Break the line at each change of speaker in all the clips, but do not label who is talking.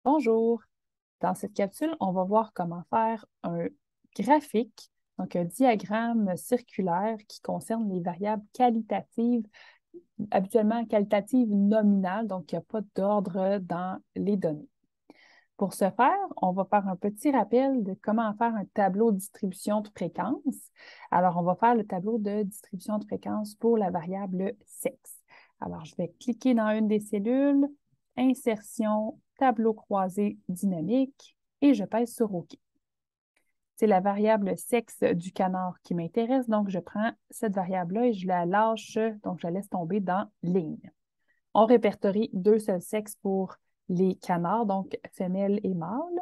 Bonjour. Dans cette capsule, on va voir comment faire un graphique, donc un diagramme circulaire qui concerne les variables qualitatives, habituellement qualitatives nominales, donc il n'y a pas d'ordre dans les données. Pour ce faire, on va faire un petit rappel de comment faire un tableau de distribution de fréquence. Alors, on va faire le tableau de distribution de fréquence pour la variable sexe. Alors, je vais cliquer dans une des cellules, insertion, tableau croisé dynamique, et je pèse sur OK. C'est la variable sexe du canard qui m'intéresse, donc je prends cette variable-là et je la lâche, donc je la laisse tomber dans ligne. On répertorie deux seuls sexes pour les canards, donc femelles et mâles.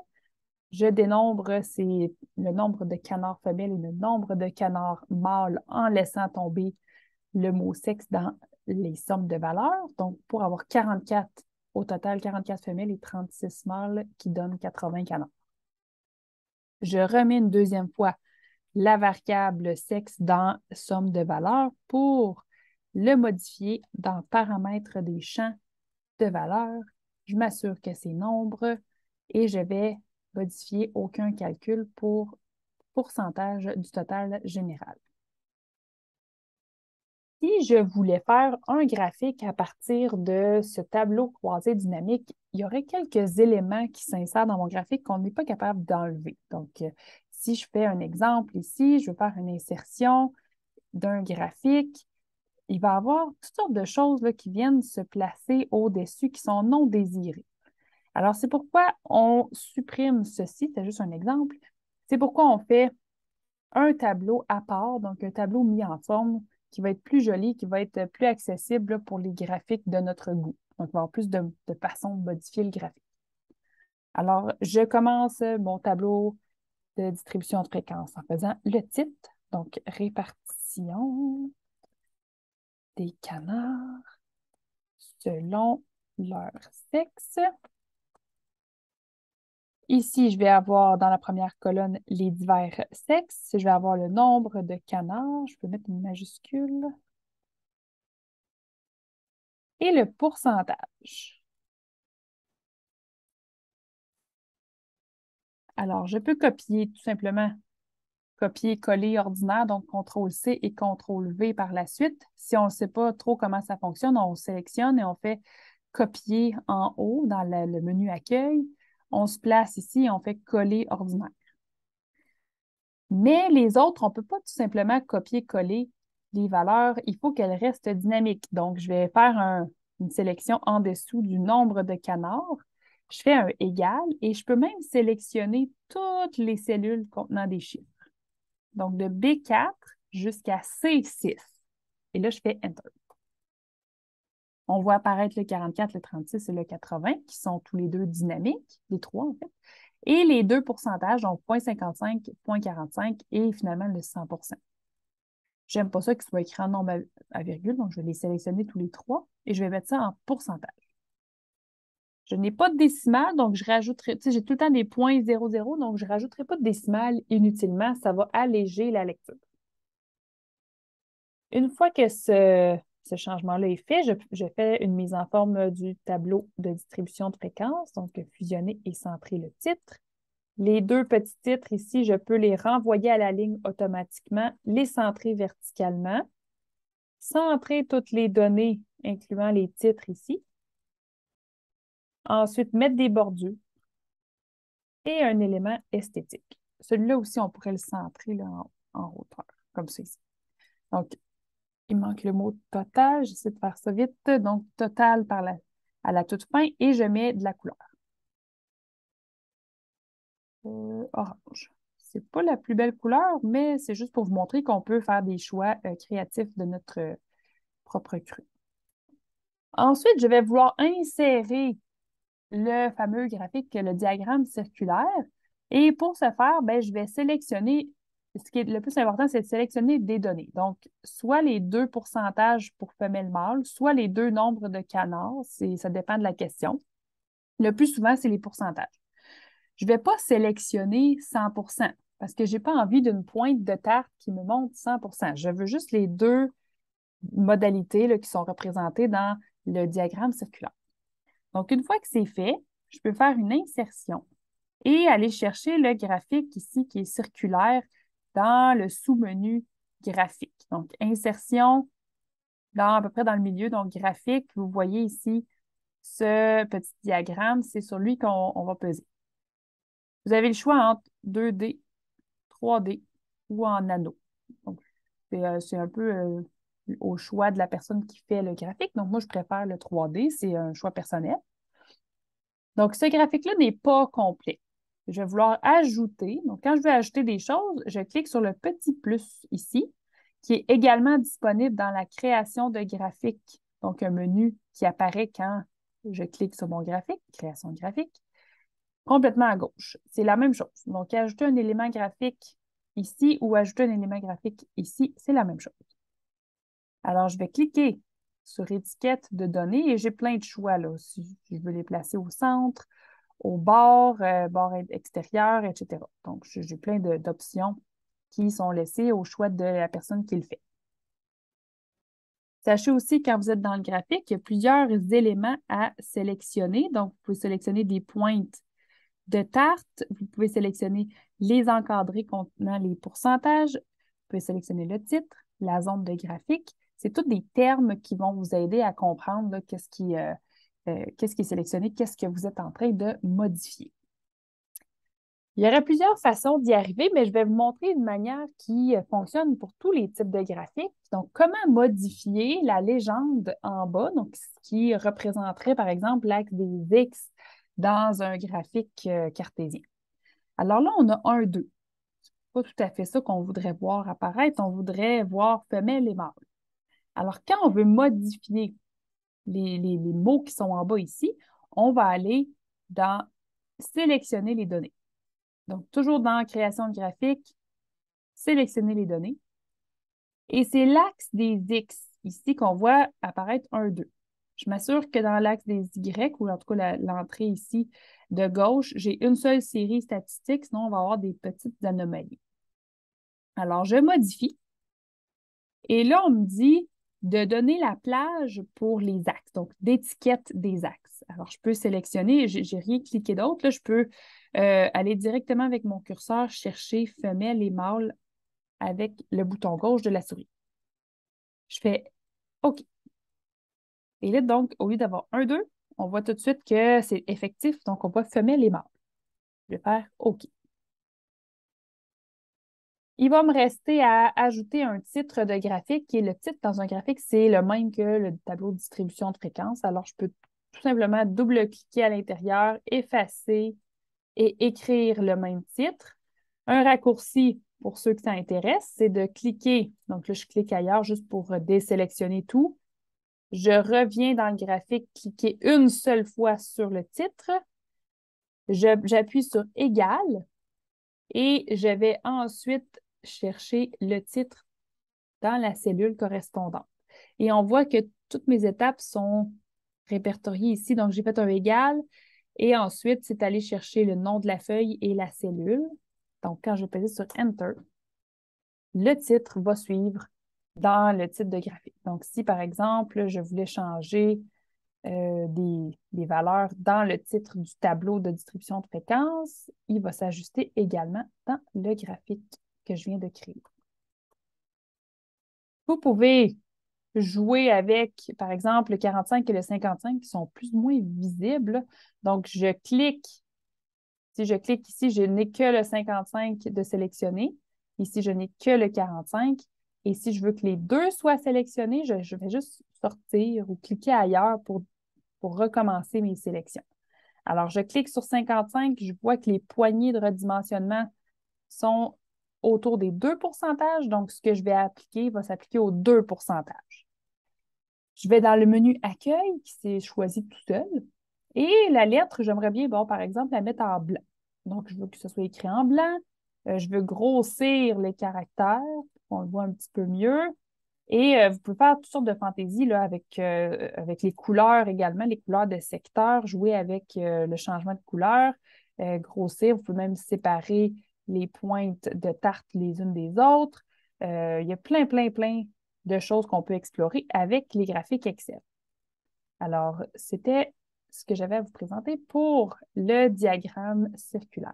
Je dénombre le nombre de canards femelles et le nombre de canards mâles en laissant tomber le mot sexe dans les sommes de valeurs. Donc, pour avoir 44, au total 44 femelles et 36 mâles qui donnent 80 canards. Je remets une deuxième fois la variable sexe dans somme de valeurs pour le modifier dans paramètres des champs de valeurs. Je m'assure que c'est nombre et je vais modifier aucun calcul pour pourcentage du total général. Si je voulais faire un graphique à partir de ce tableau croisé dynamique, il y aurait quelques éléments qui s'insèrent dans mon graphique qu'on n'est pas capable d'enlever. Donc, si je fais un exemple ici, je veux faire une insertion d'un graphique, il va y avoir toutes sortes de choses là, qui viennent se placer au-dessus qui sont non désirées. Alors, c'est pourquoi on supprime ceci, c'est juste un exemple. C'est pourquoi on fait un tableau à part, donc un tableau mis en forme qui va être plus joli, qui va être plus accessible pour les graphiques de notre goût. Donc, il va y avoir plus de façons de modifier le graphique. Alors, je commence mon tableau de distribution de fréquence en faisant le titre, donc répartition des canards selon leur sexe. Ici, je vais avoir dans la première colonne les divers sexes. Je vais avoir le nombre de canards. Je peux mettre une majuscule. Et le pourcentage. Alors, je peux copier tout simplement, copier-coller ordinaire, donc CTRL-C et CTRL-V par la suite. Si on ne sait pas trop comment ça fonctionne, on sélectionne et on fait copier en haut dans le menu accueil. On se place ici et on fait coller ordinaire. Mais les autres, on ne peut pas tout simplement copier-coller les valeurs. Il faut qu'elles restent dynamiques. Donc, je vais faire une sélection en dessous du nombre de canards. Je fais un égal et je peux même sélectionner toutes les cellules contenant des chiffres. Donc, de B4 jusqu'à C6. Et là, je fais Enter. On voit apparaître le 44, le 36 et le 80 qui sont tous les deux dynamiques, les trois en fait. Et les deux pourcentages, donc 0,55, 0,45 et finalement le 100 %. J'aime pas ça qu'il soit écrit en nombre à virgule, donc je vais les sélectionner tous les trois et je vais mettre ça en pourcentage. Je n'ai pas de décimale, donc je rajouterai, tu sais, j'ai tout le temps des points 0,0, donc je ne rajouterai pas de décimale inutilement, ça va alléger la lecture. Une fois que ce changement-là est fait, je fais une mise en forme du tableau de distribution de fréquences, donc fusionner et centrer le titre. Les deux petits titres ici, je peux les renvoyer à la ligne automatiquement, les centrer verticalement, centrer toutes les données, incluant les titres ici. Ensuite, mettre des bordures et un élément esthétique. Celui-là aussi, on pourrait le centrer là, en hauteur, comme ça ici. Donc, il manque le mot total. J'essaie de faire ça vite. Donc, total à la toute fin et je mets de la couleur. Orange. C'est pas la plus belle couleur, mais c'est juste pour vous montrer qu'on peut faire des choix créatifs de notre propre cru. Ensuite, je vais vouloir insérer le fameux graphique, le diagramme circulaire. Et pour ce faire, ben, je vais sélectionner, ce qui est le plus important, c'est de sélectionner des données. Donc, soit les deux pourcentages pour femelle mâle, soit les deux nombres de canards, ça dépend de la question. Le plus souvent, c'est les pourcentages. Je ne vais pas sélectionner 100 parce que je n'ai pas envie d'une pointe de tarte qui me montre 100 Je veux juste les deux modalités là, qui sont représentées dans le diagramme circulaire. Donc, une fois que c'est fait, je peux faire une insertion et aller chercher le graphique ici qui est circulaire dans le sous-menu graphique. Donc, insertion à peu près dans le milieu, donc graphique. Vous voyez ici ce petit diagramme, c'est sur lui qu'on va peser. Vous avez le choix entre 2D, 3D ou en nano. Donc, c'est un peu au choix de la personne qui fait le graphique. Donc, moi, je préfère le 3D, c'est un choix personnel. Donc, ce graphique-là n'est pas complet. Je vais vouloir ajouter. Donc, quand je veux ajouter des choses, je clique sur le petit plus ici, qui est également disponible dans la création de graphique. Donc, un menu qui apparaît quand je clique sur mon graphique, création de graphique, complètement à gauche. C'est la même chose. Donc, ajouter un élément graphique ici ou ajouter un élément graphique ici, c'est la même chose. Alors, je vais cliquer sur étiquette de données et j'ai plein de choix là. Si je veux les placer au centre, au bord, bord extérieur, etc. Donc, j'ai plein d'options qui sont laissées au choix de la personne qui le fait. Sachez aussi, quand vous êtes dans le graphique, il y a plusieurs éléments à sélectionner. Donc, vous pouvez sélectionner des pointes de tarte. Vous pouvez sélectionner les encadrés contenant les pourcentages. Vous pouvez sélectionner le titre, la zone de graphique. C'est tous des termes qui vont vous aider à comprendre qu'est-ce qui est sélectionné, qu'est-ce que vous êtes en train de modifier. Il y aurait plusieurs façons d'y arriver, mais je vais vous montrer une manière qui fonctionne pour tous les types de graphiques. Donc, comment modifier la légende en bas, donc ce qui représenterait, par exemple, l'axe des X dans un graphique cartésien. Alors là, on a 1, 2. C'est pas tout à fait ça qu'on voudrait voir apparaître. On voudrait voir femelle et mâle. Alors, quand on veut modifier les mots qui sont en bas ici, on va aller dans sélectionner les données. Donc, toujours dans création de graphique, sélectionner les données. Et c'est l'axe des X ici qu'on voit apparaître 1, 2. Je m'assure que dans l'axe des Y, ou en tout cas l'entrée ici de gauche, j'ai une seule série statistique, sinon on va avoir des petites anomalies. Alors, je modifie. Et là, on me dit de donner la plage pour les axes, donc d'étiquette des axes. Alors, je peux sélectionner, j'ai rien cliqué d'autre. Là, je peux aller directement avec mon curseur chercher femelle et mâle avec le bouton gauche de la souris. Je fais OK. Et là, donc, au lieu d'avoir 1, 2, on voit tout de suite que c'est effectif, donc on voit femelle et mâle. Je vais faire OK. Il va me rester à ajouter un titre de graphique, qui est le titre dans un graphique, c'est le même que le tableau de distribution de fréquences. Alors, je peux tout simplement double-cliquer à l'intérieur, effacer et écrire le même titre. Un raccourci, pour ceux que ça intéresse, c'est de cliquer. Donc là, je clique ailleurs juste pour désélectionner tout. Je reviens dans le graphique, cliquer une seule fois sur le titre. J'appuie sur Égal et je vais ensuite chercher le titre dans la cellule correspondante. Et on voit que toutes mes étapes sont répertoriées ici. Donc, j'ai fait un égal et ensuite, c'est aller chercher le nom de la feuille et la cellule. Donc, quand je vais sur Enter, le titre va suivre dans le titre de graphique. Donc, si par exemple, je voulais changer des valeurs dans le titre du tableau de distribution de fréquences, il va s'ajuster également dans le graphique que je viens de créer. Vous pouvez jouer avec, par exemple, le 45 et le 55 qui sont plus ou moins visibles. Donc, si je clique ici, je n'ai que le 55 de sélectionné. Ici, je n'ai que le 45. Et si je veux que les deux soient sélectionnés, je vais juste sortir ou cliquer ailleurs pour recommencer mes sélections. Alors, je clique sur 55, je vois que les poignées de redimensionnement sont autour des 2 pourcentages. Donc, ce que je vais appliquer va s'appliquer aux 2 pourcentages. Je vais dans le menu Accueil, qui s'est choisi tout seul. Et la lettre, j'aimerais bien, bon, par exemple, la mettre en blanc. Donc, je veux que ce soit écrit en blanc. Je veux grossir les caractères pour qu'on le voit un petit peu mieux. Et vous pouvez faire toutes sortes de fantaisies là, avec les couleurs également, les couleurs de secteur, jouer avec le changement de couleur, grossir. Vous pouvez même séparer les pointes de tarte les unes des autres. Il y a plein, plein, plein de choses qu'on peut explorer avec les graphiques Excel. Alors, c'était ce que j'avais à vous présenter pour le diagramme circulaire.